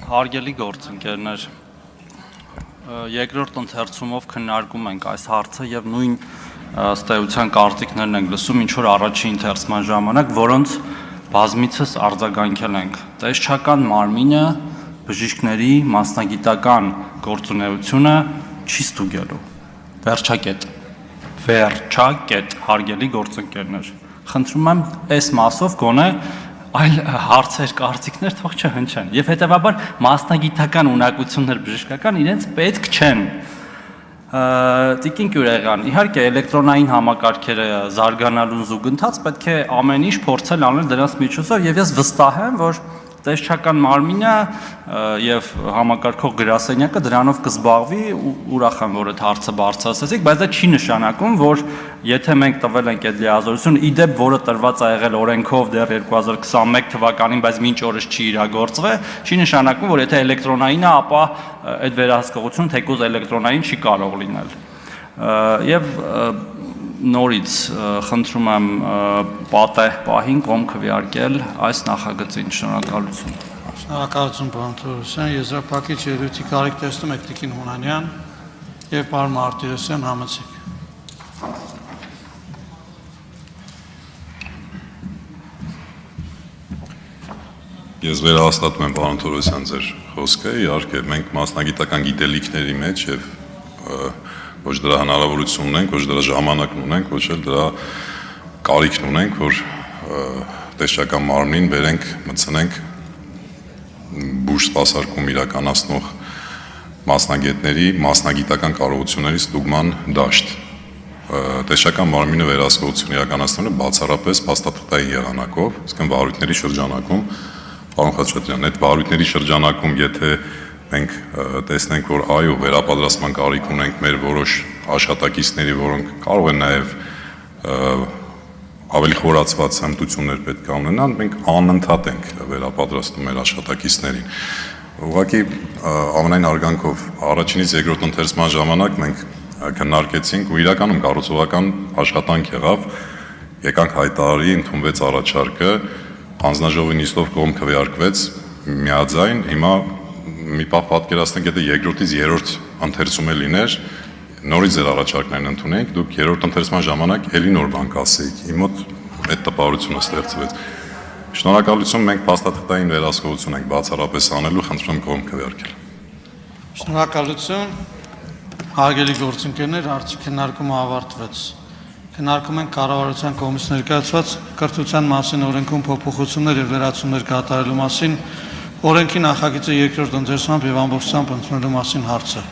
Հարգելի գործընկերներ, երկրորդ ընթերցումով քննարկում ենք այս հարցը եւ նույն ըստ կարծիքներն ենք լսում, ինչ որ առաջին ընթերցման ժամանակ, որոնց բազմիցս արձագանքել ենք։ Տեսչական մարմինը բժիշկների մասնագիտական գործունեությունը չի ստուգելու։ Վերջակետ, հարգելի գործընկերներ։ Խնդրում եմ այս մասով գոնե այլ հարցեր, կարծիքներ թող չհնչեն եւ հետեւաբար մասնագիտական ունակություններ բժշկական իրենց պետք չեն։ Տիկին Կյուրեղյան, իհարկե էլեկտրոնային համակարգերը զարգանալուն զուգընթաց պետք է ամեն ինչ փորձել անել դրանց միջոցով եւ ես վստահ եմ, որ տեսչական մարմինը եւ համակարգող գրասենյակը դրանով կզբաղվի, ուրախ եմ, որ այդ հարցը բարձրացրեցիք, բայց դա չի նշանակում, որ եթե մենք տվել ենք այդ լիազորությունը, իդեպ, որը տրված է եղել օրենքով դեռ 2021 թվականին, բայց մինչ օրս չի իրագործվել, չի նշանակում, որ եթե էլեկտրոնային է, ապա այդ վերահսկողությունը թեկուզ էլեկտրոնային չի կարող լինել։ Եվ նորից խնդրում եմ պատեհ պահին կողմ քվեարկել այս նախագծին։ Շնորհակալություն։ Շնորհակալություն, պարոն Թորոսյան, եզրափակիչ ելույթի կարիք տեսնում եք Տիկին Հունանյան եւ պարոն Մարտիրոսյան, համեցեք։ Ես վերահաստատում եմ պարոն Թորոսյան ձեր խոսքը, իհարկե մենք մասնագիտական գիտելիքների մեջ եւ ոչ դրա հնարավորությունն ունենք, ոչ դրա ժամանակն ունենք, ոչ էլ դրա կարիքն ունենք, որ տեսչական մարմնին վերենք, մտցնենք բուժ սպասարկում իրականացնող մասնագետների մասնագիտական կարողությունների ստուգման դաշտ։ Տեսչական մարմինը վերահսկողություն իրականացնելը բացառապես փաստաթղթային եղանակով, այսինքն վարույթների շրջանակում, պարոն Խաչատրյան, այդ վարույթների շրջանակում, եթե մենք տեսնենք, որ այո, վերապատրաստման կարիք ունենք մեր որոշ աշխատակիցների, որոնք կարող են նաև ավելի խորացված հմտություններ պետք է ունենան, մենք անընդհատ ենք վերապատրաստում մեր աշխատակիցներին։ Ուղղակի ամենայն հարգանքով առաջինից երկրորդ ընթերցման ժամանակ մենք քննարկեցինք ու իրականում կառուցողական աշխատանք եղավ, եկանք հայտարարի, ընդունվեց առաջարկը, հանձնաժողովի նիստով կողմ քվեարկվեց միաձայն, հիմա մի պահ պատկերացնենք, եթե երկրորդից երրորդ ընթերցում լիներ, նորից ձեր առաջարկներն ընդունենք, դուք երրորդ ընթերցման ժամանակ էլի նոր բան կասեիք, իմ մոտ այդ տպավորությունը ստեղծվեց։ Շնորհակալություն, մենք փաստաթղթային վերահսկողություն ենք բացառապես անելու, խնդրում եմ կողմ քվեարկել։ Շնորհակալություն, հարգելի գործընկերներ, հարցի քննարկումը ավարտվեց։ Քննարկում ենք կառավարության կողմից ներկայացված կրթության մասին օրենքում փոփոխություններ եւ վերացումներ կատարելու մասին օրենքի նախագիծը երկրորդ ընթերցումով եւ ամբողջությամբ ընդունելու մասին հարցը։